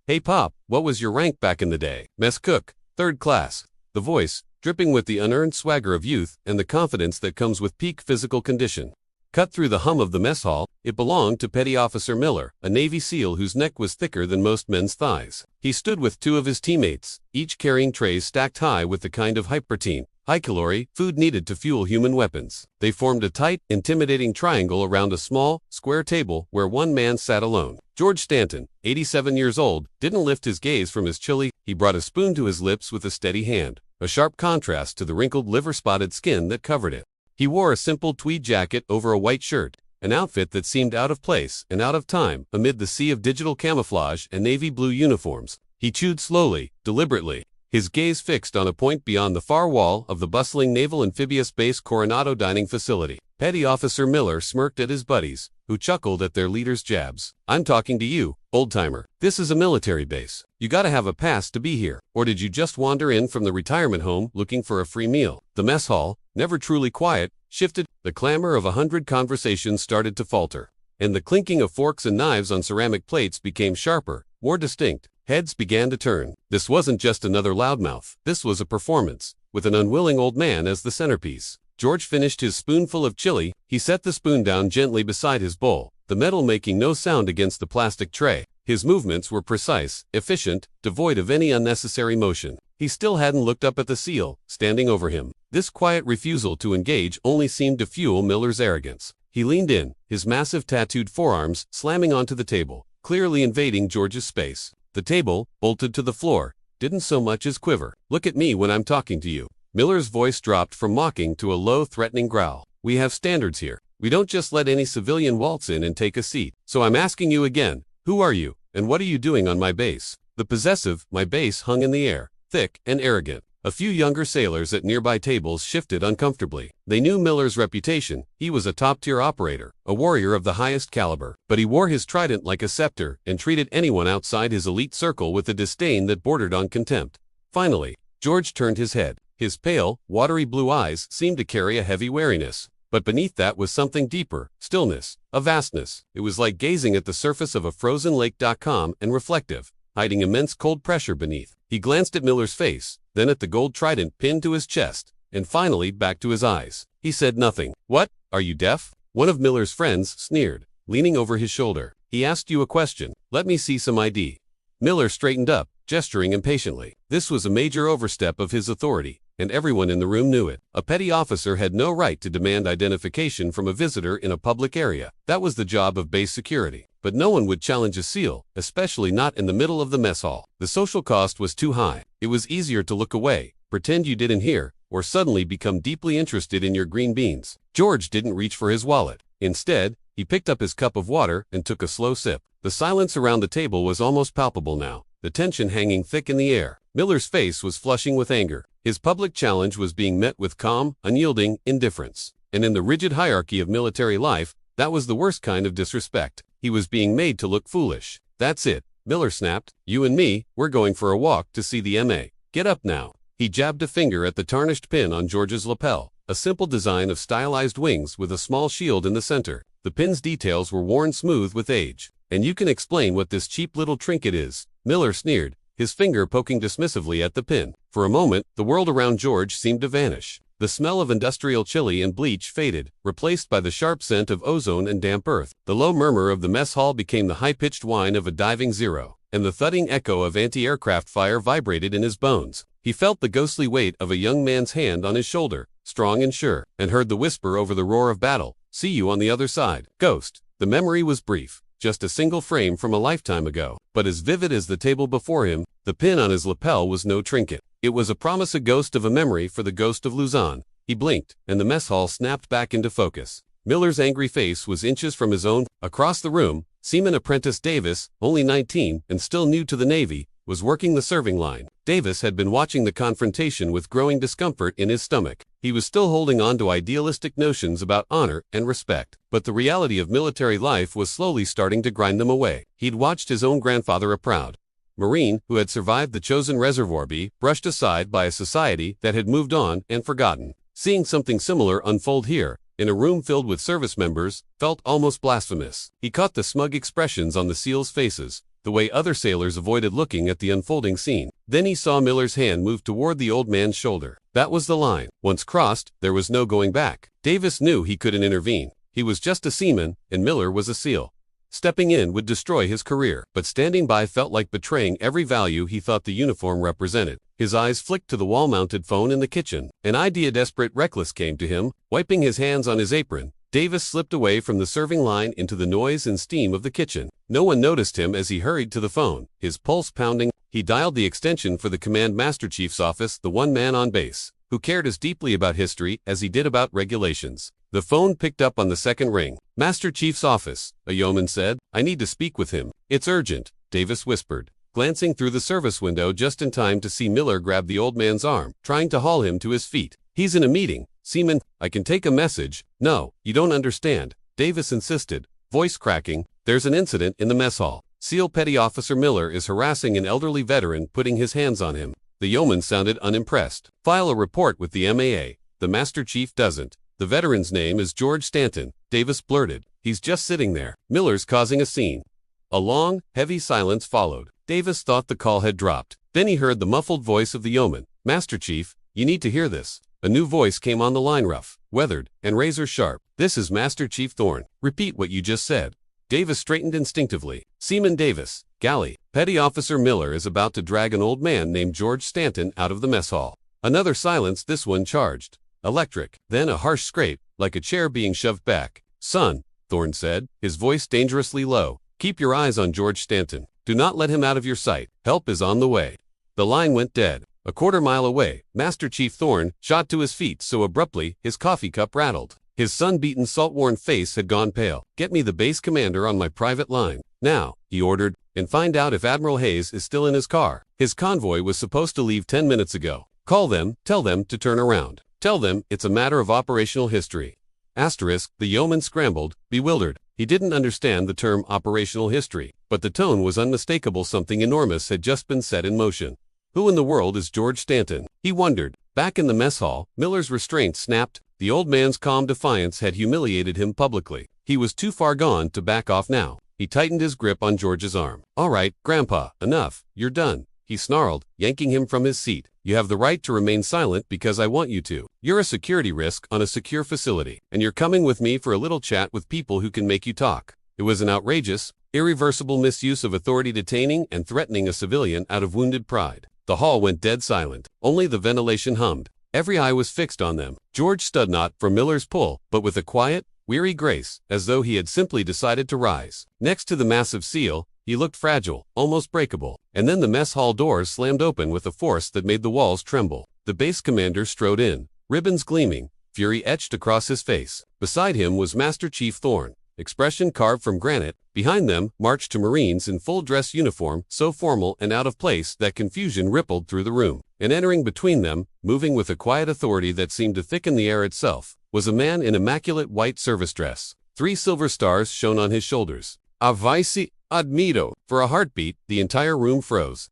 "Hey Pop, what was your rank back in the day?" "Mess cook, 3rd class." The voice, dripping with the unearned swagger of youth and the confidence that comes with peak physical condition, cut through the hum of the mess hall. It belonged to Petty Officer Miller, a Navy SEAL whose neck was thicker than most men's thighs. He stood with 2 of his teammates, each carrying trays stacked high with the kind of high-protein, high-calorie food needed to fuel human weapons. They formed a tight, intimidating triangle around a small, square table where one man sat alone. George Stanton, 87 years old, didn't lift his gaze from his chili. He brought a spoon to his lips with a steady hand, a sharp contrast to the wrinkled, liver-spotted skin that covered it. He wore a simple tweed jacket over a white shirt, an outfit that seemed out of place and out of time amid the sea of digital camouflage and navy blue uniforms. He chewed slowly, deliberately, his gaze fixed on a point beyond the far wall of the bustling Naval Amphibious Base Coronado dining facility. Petty Officer Miller smirked at his buddies, who chuckled at their leader's jabs. "I'm talking to you, old-timer. This is a military base. You gotta have a pass to be here. Or did you just wander in from the retirement home looking for a free meal?" The mess hall, never truly quiet, shifted. The clamor of 100 conversations started to falter, and the clinking of forks and knives on ceramic plates became sharper, more distinct. Heads began to turn. This wasn't just another loudmouth. This was a performance, with an unwilling old man as the centerpiece. George finished his spoonful of chili. He set the spoon down gently beside his bowl, the metal making no sound against the plastic tray. His movements were precise, efficient, devoid of any unnecessary motion. He still hadn't looked up at the SEAL, standing over him. This quiet refusal to engage only seemed to fuel Miller's arrogance. He leaned in, his massive tattooed forearms slamming onto the table, clearly invading George's space. The table, bolted to the floor, didn't so much as quiver. "Look at me when I'm talking to you." Miller's voice dropped from mocking to a low, threatening growl. "We have standards here. We don't just let any civilian waltz in and take a seat. So I'm asking you again, who are you, and what are you doing on my base?" The possessive, "my base," hung in the air, thick and arrogant. A few younger sailors at nearby tables shifted uncomfortably. They knew Miller's reputation. He was a top-tier operator, a warrior of the highest caliber. But he wore his trident like a scepter and treated anyone outside his elite circle with a disdain that bordered on contempt. Finally, George turned his head. His pale, watery blue eyes seemed to carry a heavy wariness. But beneath that was something deeper, stillness, a vastness. It was like gazing at the surface of a frozen lake. Calm and reflective, hiding immense cold pressure beneath. He glanced at Miller's face, then at the gold trident pinned to his chest, and finally back to his eyes. He said nothing. "What? Are you deaf?" One of Miller's friends sneered, leaning over his shoulder. "He asked you a question. Let me see some ID." Miller straightened up, gesturing impatiently. This was a major overstep of his authority, and everyone in the room knew it. A petty officer had no right to demand identification from a visitor in a public area. That was the job of base security. But no one would challenge a SEAL, especially not in the middle of the mess hall. The social cost was too high. It was easier to look away, pretend you didn't hear, or suddenly become deeply interested in your green beans. George didn't reach for his wallet. Instead, he picked up his cup of water and took a slow sip. The silence around the table was almost palpable now, the tension hanging thick in the air. Miller's face was flushing with anger. His public challenge was being met with calm, unyielding indifference. And in the rigid hierarchy of military life, that was the worst kind of disrespect. He was being made to look foolish. "That's it," Miller snapped. "You and me, we're going for a walk to see the MA. Get up now." He jabbed a finger at the tarnished pin on George's lapel, a simple design of stylized wings with a small shield in the center. The pin's details were worn smooth with age. "And you can explain what this cheap little trinket is," Miller sneered, his finger poking dismissively at the pin. For a moment, the world around George seemed to vanish. The smell of industrial chili and bleach faded, replaced by the sharp scent of ozone and damp earth. The low murmur of the mess hall became the high-pitched whine of a diving Zero, and the thudding echo of anti-aircraft fire vibrated in his bones. He felt the ghostly weight of a young man's hand on his shoulder, strong and sure, and heard the whisper over the roar of battle, "See you on the other side, Ghost." The memory was brief, just a single frame from a lifetime ago, but as vivid as the table before him. The pin on his lapel was no trinket. It was a promise, a ghost of a memory for the ghost of Luzon. He blinked, and the mess hall snapped back into focus. Miller's angry face was inches from his own. Across the room, Seaman Apprentice Davis, only 19 and still new to the Navy, was working the serving line. Davis had been watching the confrontation with growing discomfort in his stomach. He was still holding on to idealistic notions about honor and respect, but the reality of military life was slowly starting to grind them away. He'd watched his own grandfather, a proud Marine who had survived the chosen reservoir, be brushed aside by a society that had moved on and forgotten. Seeing something similar unfold here, in a room filled with service members, felt almost blasphemous. He caught the smug expressions on the SEALs' faces, the way other sailors avoided looking at the unfolding scene. Then he saw Miller's hand move toward the old man's shoulder. That was the line. Once crossed, there was no going back. Davis knew he couldn't intervene. He was just a seaman, and Miller was a SEAL. Stepping in would destroy his career, but standing by felt like betraying every value he thought the uniform represented. His eyes flicked to the wall-mounted phone in the kitchen. An idea desperate reckless came to him. Wiping his hands on his apron, Davis slipped away from the serving line into the noise and steam of the kitchen. No one noticed him as he hurried to the phone, his pulse pounding. He dialed the extension for the Command Master Chief's office, the one man on base, who cared as deeply about history as he did about regulations. The phone picked up on the second ring. "Master Chief's office," a yeoman said. "I need to speak with him." "It's urgent," Davis whispered, glancing through the service window just in time to see Miller grab the old man's arm, trying to haul him to his feet. "He's in a meeting, Seaman. I can take a message." "No, you don't understand," Davis insisted, voice cracking. "There's an incident in the mess hall. SEAL Petty Officer Miller is harassing an elderly veteran, putting his hands on him." The yeoman sounded unimpressed. "File a report with the MAA. The Master Chief doesn't." "The veteran's name is George Stanton," Davis blurted. "He's just sitting there. Miller's causing a scene." A long, heavy silence followed. Davis thought the call had dropped. Then he heard the muffled voice of the yeoman. "Master Chief, you need to hear this." A new voice came on the line, rough, weathered, and razor-sharp. "This is Master Chief Thorne. Repeat what you just said." Davis straightened instinctively. "Seaman Davis, galley. Petty Officer Miller is about to drag an old man named George Stanton out of the mess hall." Another silence, this one charged. Electric. Then a harsh scrape, like a chair being shoved back. "Son," Thorne said, his voice dangerously low, "keep your eyes on George Stanton. Do not let him out of your sight. Help is on the way." The line went dead. A quarter-mile away, Master Chief Thorne shot to his feet so abruptly his coffee cup rattled. His sun-beaten, salt-worn face had gone pale. "Get me the base commander on my private line, now," he ordered, "and find out if Admiral Hayes is still in his car. His convoy was supposed to leave 10 minutes ago. Call them, tell them to turn around. Tell them it's a matter of operational history." Asterisk, the yeoman scrambled, bewildered. He didn't understand the term operational history, but the tone was unmistakable. Something enormous had just been set in motion. Who in the world is George Stanton? He wondered. Back in the mess hall, Miller's restraint snapped. The old man's calm defiance had humiliated him publicly. He was too far gone to back off now. He tightened his grip on George's arm. "All right, Grandpa, enough. You're done," he snarled, yanking him from his seat. "You have the right to remain silent because I want you to. You're a security risk on a secure facility, and you're coming with me for a little chat with people who can make you talk." It was an outrageous, irreversible misuse of authority, detaining and threatening a civilian out of wounded pride. The hall went dead silent. Only the ventilation hummed. Every eye was fixed on them. George stood not from Miller's pull, but with a quiet, weary grace, as though he had simply decided to rise. Next to the massive SEAL, he looked fragile, almost breakable. And then the mess hall doors slammed open with a force that made the walls tremble. The base commander strode in, ribbons gleaming, fury etched across his face. Beside him was Master Chief Thorne, expression carved from granite. Behind them marched two Marines in full dress uniform, so formal and out of place that confusion rippled through the room. And entering between them, moving with a quiet authority that seemed to thicken the air itself, was a man in immaculate white service dress. 3 silver stars shone on his shoulders. "Avvici admiro." For a heartbeat, the entire room froze.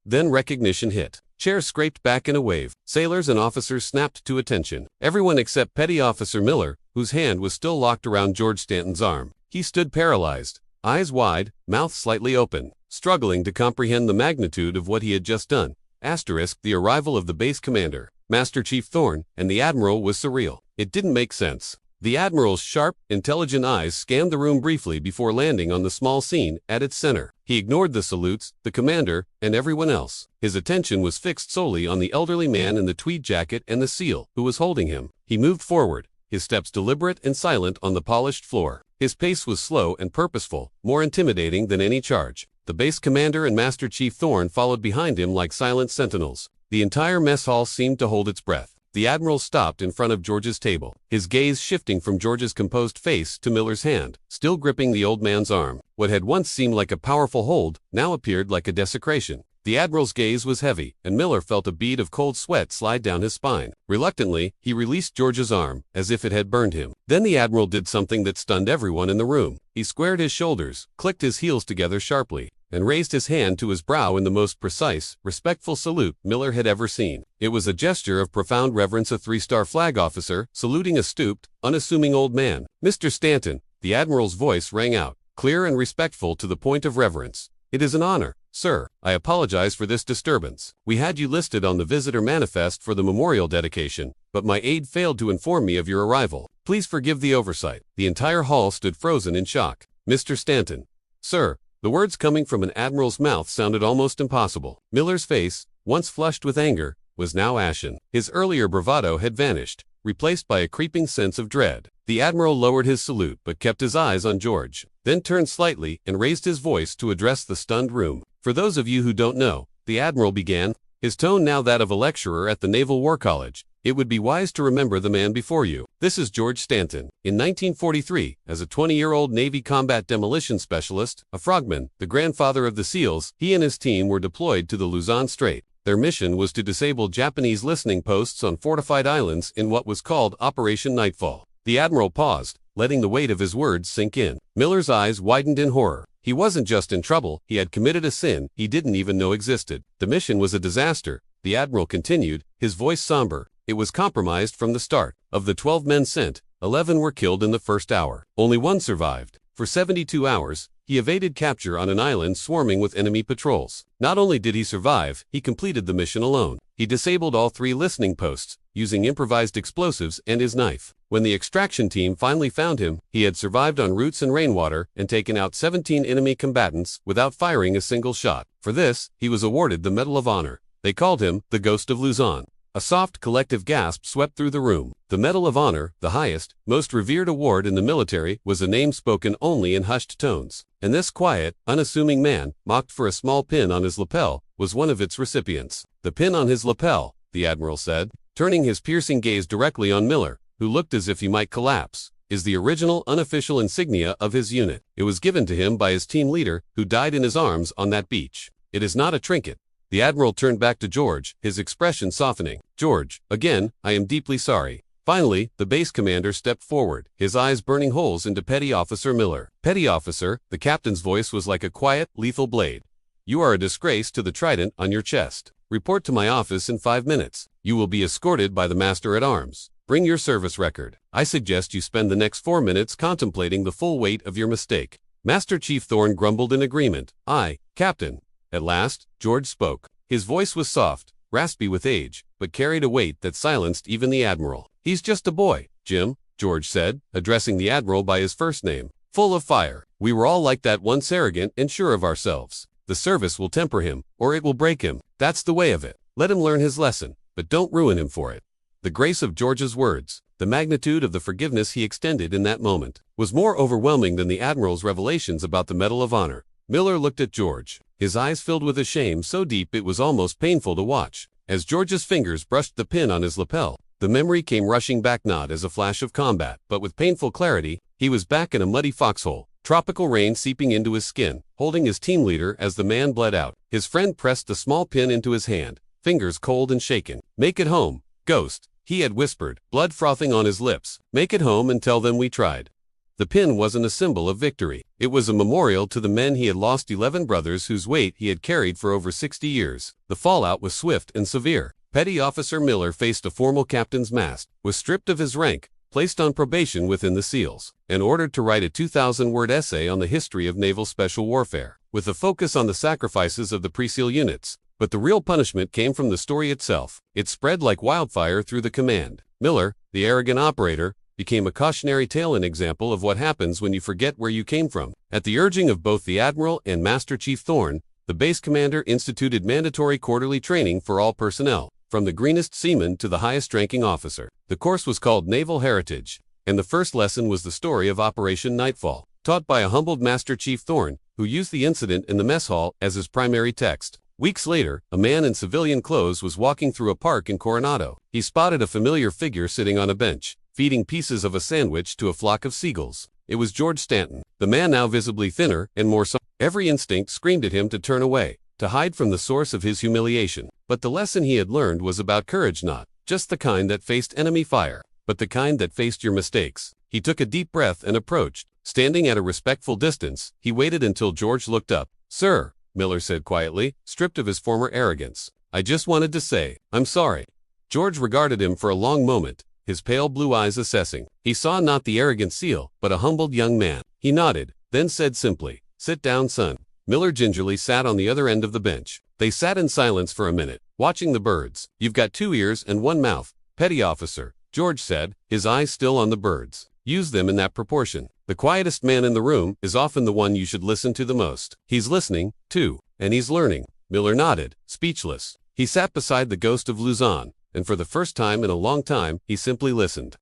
Then recognition hit. Chairs scraped back in a wave. Sailors and officers snapped to attention. Everyone except Petty Officer Miller, whose hand was still locked around George Stanton's arm. He stood paralyzed, eyes wide, mouth slightly open, struggling to comprehend the magnitude of what he had just done. Asterisk, the arrival of the base commander, Master Chief Thorne, and the Admiral was surreal. It didn't make sense. The Admiral's sharp, intelligent eyes scanned the room briefly before landing on the small scene at its center. He ignored the salutes, the commander, and everyone else. His attention was fixed solely on the elderly man in the tweed jacket and the SEAL who was holding him. He moved forward, his steps deliberate and silent on the polished floor. His pace was slow and purposeful, more intimidating than any charge. The base commander and Master Chief Thorne followed behind him like silent sentinels. The entire mess hall seemed to hold its breath. The Admiral stopped in front of George's table, his gaze shifting from George's composed face to Miller's hand, still gripping the old man's arm. What had once seemed like a powerful hold now appeared like a desecration. The Admiral's gaze was heavy, and Miller felt a bead of cold sweat slide down his spine. Reluctantly, he released George's arm, as if it had burned him. Then the Admiral did something that stunned everyone in the room. He squared his shoulders, clicked his heels together sharply, and raised his hand to his brow in the most precise, respectful salute Miller had ever seen. It was a gesture of profound reverence, a 3-star flag officer saluting a stooped, unassuming old man. "Mr. Stanton," The Admiral's voice rang out, clear and respectful to the point of reverence. "It is an honor, sir. I apologize for this disturbance. We had you listed on the visitor manifest for the memorial dedication, but my aide failed to inform me of your arrival. Please forgive the oversight." The entire hall stood frozen in shock. Mr. Stanton. "Sir." The words coming from an admiral's mouth sounded almost impossible. Miller's face, once flushed with anger, was now ashen. His earlier bravado had vanished, replaced by a creeping sense of dread. The admiral lowered his salute but kept his eyes on George, then turned slightly and raised his voice to address the stunned room. "For those of you who don't know," the admiral began, his tone now that of a lecturer at the Naval War College, "it would be wise to remember the man before you. This is George Stanton. In 1943, as a 20-year-old Navy combat demolition specialist, a frogman, the grandfather of the SEALs, he and his team were deployed to the Luzon Strait. Their mission was to disable Japanese listening posts on fortified islands in what was called Operation Nightfall." The admiral paused, letting the weight of his words sink in. Miller's eyes widened in horror. He wasn't just in trouble, he had committed a sin he didn't even know existed. The mission was a disaster, the admiral continued, his voice somber. It was compromised from the start. Of the 12 men sent, 11 were killed in the first hour. Only one survived. For 72 hours, he evaded capture on an island swarming with enemy patrols. Not only did he survive, he completed the mission alone. He disabled all 3 listening posts, using improvised explosives and his knife. When the extraction team finally found him, he had survived on roots and rainwater and taken out 17 enemy combatants without firing a single shot. For this, he was awarded the Medal of Honor. They called him the Ghost of Luzon. A soft, collective gasp swept through the room. The Medal of Honor, the highest, most revered award in the military, was a name spoken only in hushed tones. And this quiet, unassuming man, mocked for a small pin on his lapel, was one of its recipients. "The pin on his lapel," the admiral said, turning his piercing gaze directly on Miller, who looked as if he might collapse, "is the original unofficial insignia of his unit. It was given to him by his team leader, who died in his arms on that beach. It is not a trinket." The admiral turned back to George, his expression softening. "George, again, I am deeply sorry." Finally, the base commander stepped forward, his eyes burning holes into Petty Officer Miller. "Petty Officer," the captain's voice was like a quiet, lethal blade. "You are a disgrace to the trident on your chest. Report to my office in 5 minutes. You will be escorted by the Master-at-Arms. Bring your service record. I suggest you spend the next 4 minutes contemplating the full weight of your mistake." Master Chief Thorne grumbled in agreement. "Aye, Captain." At last, George spoke. His voice was soft, raspy with age, but carried a weight that silenced even the admiral. "He's just a boy, Jim," George said, addressing the admiral by his first name. "Full of fire. We were all like that once, arrogant and sure of ourselves. The service will temper him, or it will break him. That's the way of it. Let him learn his lesson, but don't ruin him for it." The grace of George's words, the magnitude of the forgiveness he extended in that moment, was more overwhelming than the admiral's revelations about the Medal of Honor. Miller looked at George, his eyes filled with a shame so deep it was almost painful to watch. As George's fingers brushed the pin on his lapel, the memory came rushing back not as a flash of combat, but with painful clarity. He was back in a muddy foxhole, tropical rain seeping into his skin, holding his team leader as the man bled out. His friend pressed the small pin into his hand, fingers cold and shaken. "Make it home, Ghost," he had whispered, blood frothing on his lips. "Make it home and tell them we tried." The pin wasn't a symbol of victory. It was a memorial to the men he had lost, 11 brothers whose weight he had carried for over 60 years. The fallout was swift and severe. Petty Officer Miller faced a formal captain's mast, was stripped of his rank, placed on probation within the SEALs, and ordered to write a 2,000-word essay on the history of naval special warfare, with a focus on the sacrifices of the pre-SEAL units. But the real punishment came from the story itself. It spread like wildfire through the command. Miller, the arrogant operator, became a cautionary tale, an example of what happens when you forget where you came from. At the urging of both the Admiral and Master Chief Thorne, the base commander instituted mandatory quarterly training for all personnel, from the greenest seaman to the highest-ranking officer. The course was called Naval Heritage, and the first lesson was the story of Operation Nightfall, taught by a humbled Master Chief Thorne, who used the incident in the mess hall as his primary text. Weeks later, a man in civilian clothes was walking through a park in Coronado. He spotted a familiar figure sitting on a bench, feeding pieces of a sandwich to a flock of seagulls. It was George Stanton, the man now visibly thinner and more somber. Every instinct screamed at him to turn away, to hide from the source of his humiliation. But the lesson he had learned was about courage, not just the kind that faced enemy fire, but the kind that faced your mistakes. He took a deep breath and approached. Standing at a respectful distance, he waited until George looked up. "Sir," Miller said quietly, stripped of his former arrogance, "I just wanted to say, I'm sorry." George regarded him for a long moment, his pale blue eyes assessing. He saw not the arrogant seal, but a humbled young man. He nodded, then said simply, "Sit down, son." Miller gingerly sat on the other end of the bench. They sat in silence for a minute, watching the birds. "You've got 2 ears and 1 mouth, petty officer," George said, his eyes still on the birds. "Use them in that proportion. The quietest man in the room is often the one you should listen to the most. He's listening, too, and he's learning." Miller nodded, speechless. He sat beside the ghost of Luzon, and for the first time in a long time, he simply listened.